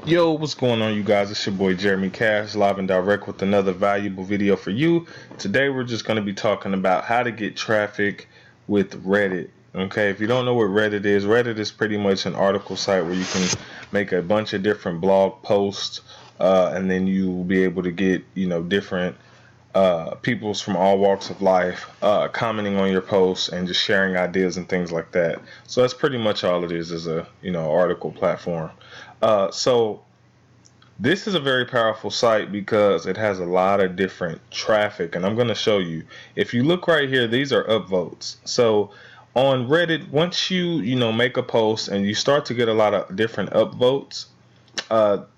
Yo, what's going on, you guys? It's your boy Jeremy Cash, live and direct with another valuable video for you. Today we're just going to be talking about how to get traffic with Reddit. Okay, if you don't know what Reddit is pretty much an article site where you can make a bunch of different blog posts, and then you will be able to get, different peoples from all walks of life commenting on your posts and just sharing ideas and things like that. So that's pretty much all it is a article platform. So this is a very powerful site because it has a lot of different traffic, and I'm going to show you. If you look right here, these are upvotes. So on Reddit, once you make a post and you start to get a lot of different upvotes,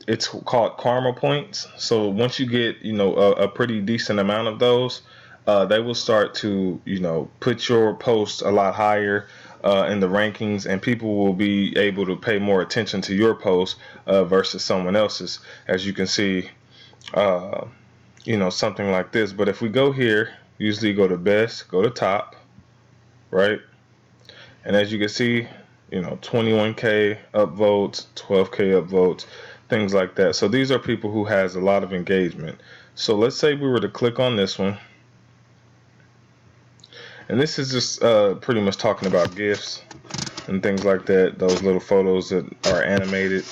it's called karma points. So once you get a pretty decent amount of those, they will start to put your post a lot higher in the rankings, and people will be able to pay more attention to your post versus someone else's. As you can see, something like this. But if we go here, usually go to best, go to top, right? And as you can see, 21k upvotes, 12k upvotes, things like that. So these are people who has a lot of engagement. So let's say we were to click on this one, and this is just pretty much talking about GIFs and things like that, those little photos that are animated.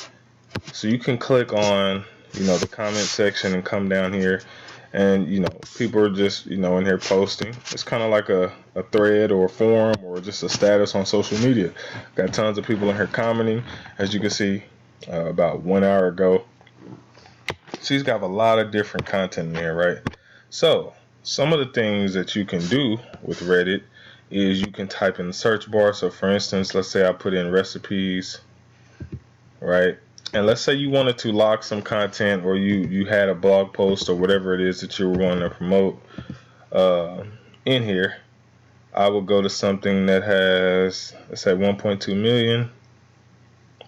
So you can click on the comment section and come down here, and people are just in here posting. It's kind of like a thread or a forum or just a status on social media. Got tons of people in here commenting, as you can see, about 1 hour ago. So he's got a lot of different content in there, right? So some of the things that you can do with Reddit is you can type in the search bar. So for instance, let's say I put in recipes, right? And let's say you wanted to log some content, or you had a blog post or whatever it is that you were wanting to promote in here. I will go to something that has, let's say, 1.2 million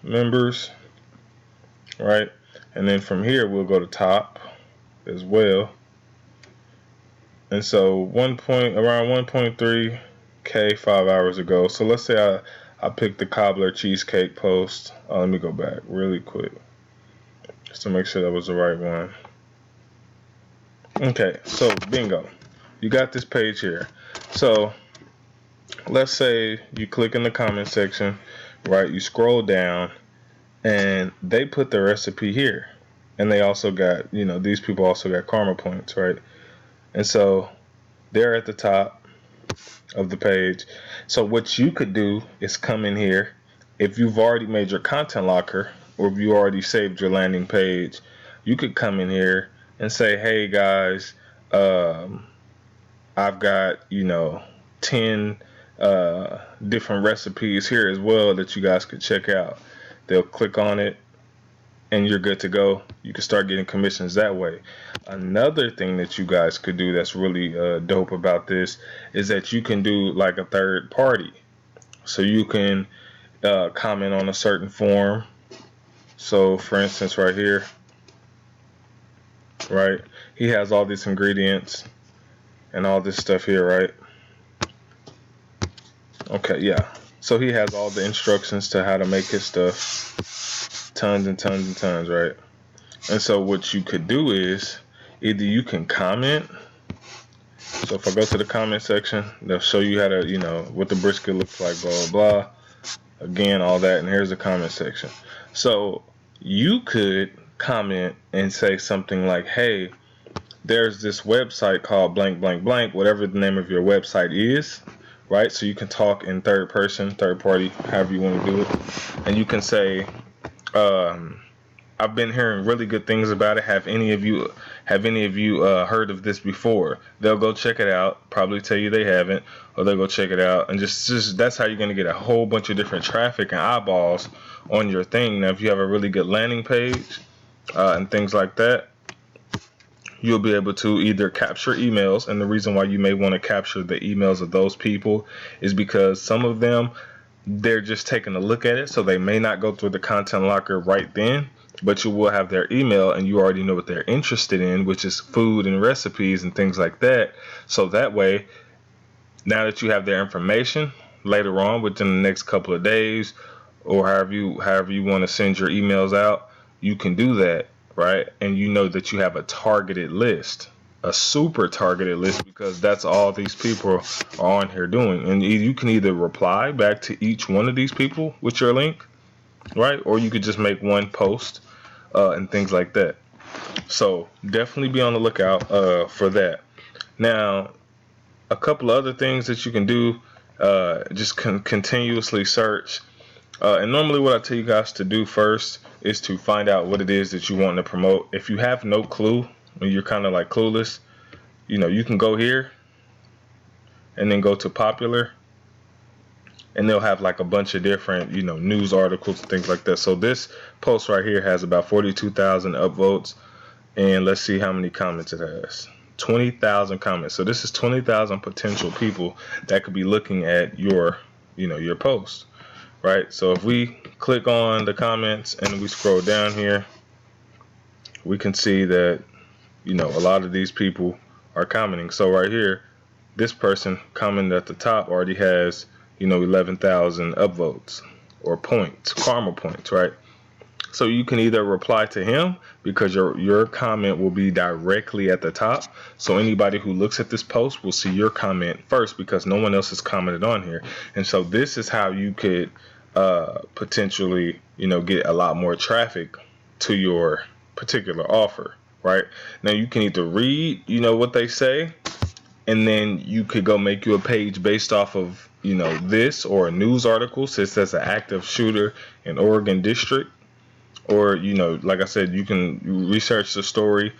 members, right? And then from here we'll go to top as well. And so around 1.3k 5 hours ago. So let's say I picked the cobbler cheesecake post. Let me go back really quick just to make sure that was the right one. Okay, so bingo, you got this page here. So let's say you click in the comment section, right? You scroll down, and they put the recipe here, and they also got, these people also got karma points, right? And so they're at the top of the page. So what you could do is come in here. If you've already made your content locker, or if you already saved your landing page, you could come in here and say, hey guys, I've got 10 different recipes here as well that you guys could check out. They'll click on it and you're good to go. You can start getting commissions that way. Another thing that you guys could do that's really dope about this is that you can do like a third party. So you can comment on a certain form. So for instance, right here, right, he has all these ingredients and all this stuff here, right? Okay, yeah. So he has all the instructions to how to make his stuff. Tons and tons and tons, right? And so what you could do is either you can comment. So if I go to the comment section, they'll show you how to, what the brisket looks like, blah, blah, blah. Again, all that, and here's the comment section. So you could comment and say something like, hey, there's this website called blank, blank, blank, whatever the name of your website is, right? So you can talk in third person, third party, however you want to do it. And you can say, I've been hearing really good things about it. Have any of you heard of this before? They'll go check it out, probably tell you they haven't, or they'll go check it out, and just that's how you're going to get a whole bunch of different traffic and eyeballs on your thing. Now if you have a really good landing page and things like that, you'll be able to either capture emails, and the reason why you may want to capture the emails of those people is because some of them, they're just taking a look at it, so they may not go through the content locker right then, but you will have their email and you already know what they're interested in, which is food and recipes and things like that. So that way, now that you have their information, later on within the next couple of days, or however you want to send your emails out, you can do that, right? And you know that you have a targeted list, a super targeted list, because that's all these people are on here doing. And you can either reply back to each one of these people with your link, right? Or you could just make one post and things like that. So definitely be on the lookout for that. Now, a couple of other things that you can do, just continuously search. And normally what I tell you guys to do first is to find out what it is that you want to promote. If you have no clue, when you're kind of like clueless, you can go here and then go to popular, and they'll have like a bunch of different, news articles and things like that. So this post right here has about 42,000 upvotes, and let's see how many comments it has. 20,000 comments. So this is 20,000 potential people that could be looking at your post, right? So if we click on the comments and we scroll down here, we can see that, a lot of these people are commenting. So right here, this person commented at the top already has, 11,000 upvotes or points, karma points, right? So you can either reply to him, because your comment will be directly at the top. So anybody who looks at this post will see your comment first, because no one else has commented on here. And so this is how you could potentially, get a lot more traffic to your particular offer, right? Now you can either read, what they say, and then you could go make you a page based off of, this, or a news article, since that's an active shooter in Oregon district. Or, like I said, you can research the story,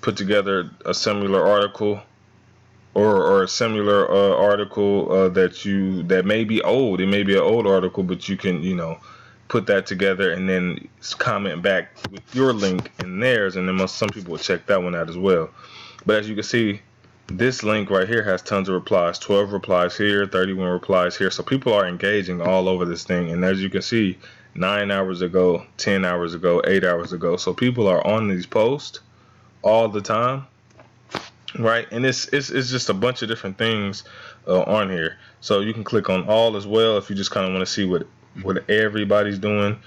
put together a similar article, or a similar article that may be old. It may be an old article, but you can, put that together and then comment back with your link and theirs, and then some people will check that one out as well. But as you can see, this link right here has tons of replies. 12 replies here, 31 replies here. So people are engaging all over this thing. And as you can see, 9 hours ago, 10 hours ago, 8 hours ago. So people are on these posts all the time, right? And it's just a bunch of different things on here. So you can click on all as well if you just kind of want to see what everybody's doing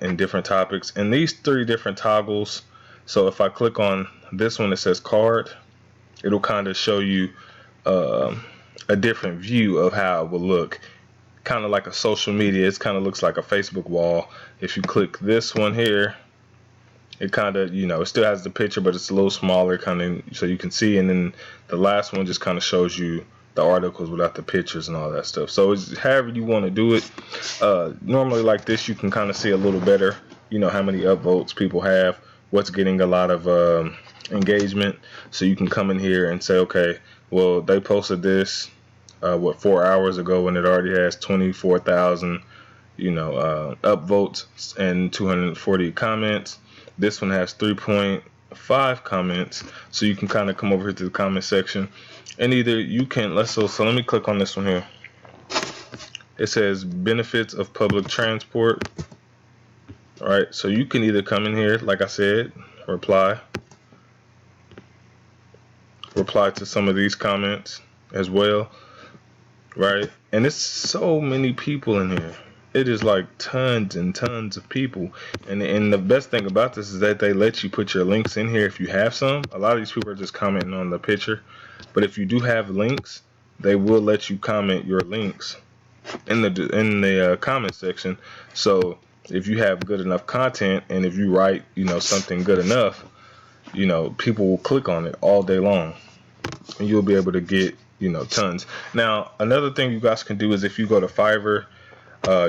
in different topics. And these 3 different toggles. So if I click on this one that says card, it'll kind of show you a different view of how it will look. Kind of like a social media. It kind of looks like a Facebook wall. If you click this one here, it kind of, it still has the picture, but it's a little smaller, kind of, so you can see. And then the last one just kind of shows you the articles without the pictures and all that stuff. So it's however you want to do it. Normally like this, you can kind of see a little better, how many upvotes people have, what's getting a lot of engagement. So you can come in here and say, okay, well, they posted this 4 hours ago, and it already has 24,000 upvotes and 240 comments. This one has 3.5 comments. So you can kind of come over here to the comment section, and either you can so let me click on this one here. It says benefits of public transport. All right, so you can either come in here, like I said, reply to some of these comments as well, right? And it's so many people in here. It is like tons and tons of people. And the best thing about this is that they let you put your links in here if you have some. A lot of these people are just commenting on the picture, but if you do have links, they will let you comment your links in the comment section. So if you have good enough content, and if you write something good enough, people will click on it all day long, and you'll be able to get tons. Now another thing you guys can do is, if you go to Fiverr,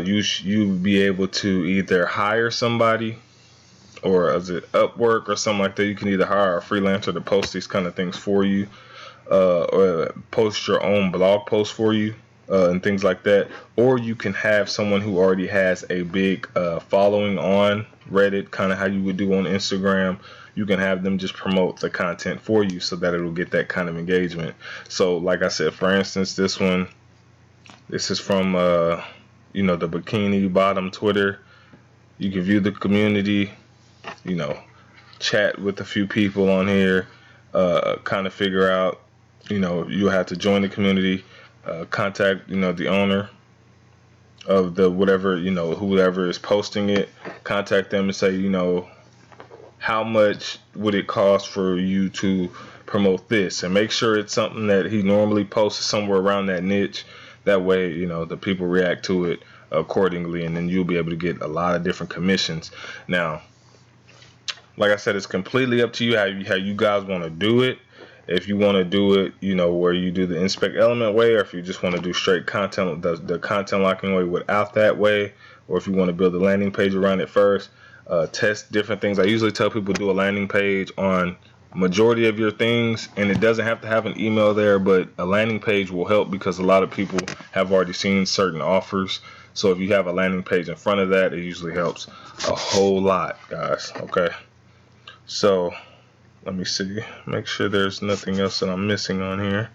you'll be able to either hire somebody, or is it Upwork or something like that. You can either hire a freelancer to post these kind of things for you, or post your own blog post for you, and things like that. Or you can have someone who already has a big following on Reddit, kind of how you would do on Instagram. You can have them just promote the content for you, so that it'll get that kind of engagement. So like I said, for instance, this is from the Bikini Bottom Twitter. You can view the community, chat with a few people on here, kind of figure out, you'll have to join the community, contact, the owner of the whatever, whoever is posting it, contact them and say, how much would it cost for you to promote this, and make sure it's something that he normally posts somewhere around that niche. That way, you know, the people react to it accordingly, and then you'll be able to get a lot of different commissions. Now, like I said, it's completely up to you how you guys want to do it. If you want to do it, you know, where you do the inspect element way, or if you just want to do straight content, the content locking way without that way, or if you want to build a landing page around it first, test different things. I usually tell people do a landing page on majority of your things, and it doesn't have to have an email there, but a landing page will help because a lot of people have already seen certain offers. So if you have a landing page in front of that, it usually helps a whole lot, guys. Okay. So let me see, make sure there's nothing else that I'm missing on here.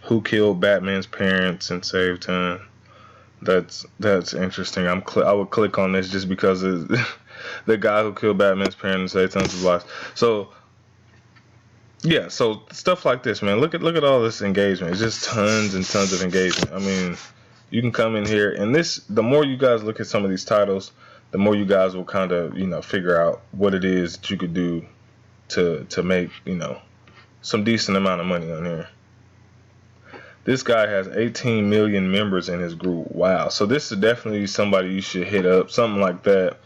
Who killed Batman's parents and saved him? That's interesting. I would click on this just because it's the guy who killed Batman's parents and saved tons of lives. So yeah, so stuff like this, man. Look at all this engagement. It's just tons and tons of engagement. I mean, you can come in here, and the more you guys look at some of these titles, the more you guys will kind of, you know, figure out what it is that you could do to make, you know, some decent amount of money on here. This guy has 18 million members in his group. Wow. So this is definitely somebody you should hit up, something like that.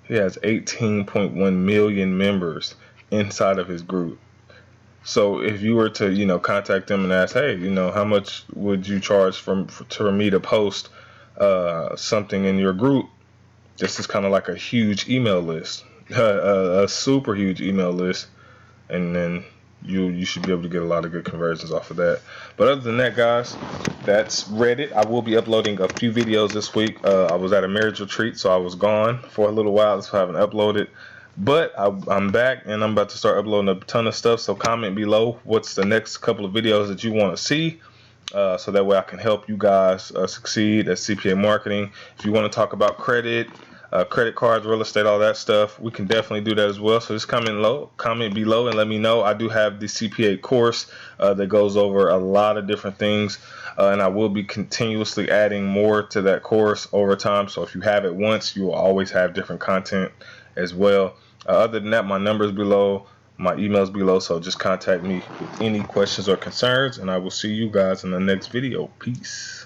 He has 18.1 million members inside of his group. So if you were to, you know, contact them and ask, hey, you know, how much would you charge for me to post something in your group? This is kind of like a huge email list, a super huge email list, and then you should be able to get a lot of good conversions off of that. But other than that, guys, that's Reddit. I will be uploading a few videos this week. I was at a marriage retreat, so I was gone for a little while, so I haven't uploaded. But I'm back, and I'm about to start uploading a ton of stuff. So comment below what's the next couple of videos that you want to see, so that way I can help you guys succeed at CPA marketing. If you want to talk about credit, credit cards, real estate, all that stuff, we can definitely do that as well. So just comment below and let me know. I do have the CPA course that goes over a lot of different things, and I will be continuously adding more to that course over time. So if you have it once, you will always have different content as well. Other than that, my number's below, my email's below, so just contact me with any questions or concerns, and I will see you guys in the next video. Peace.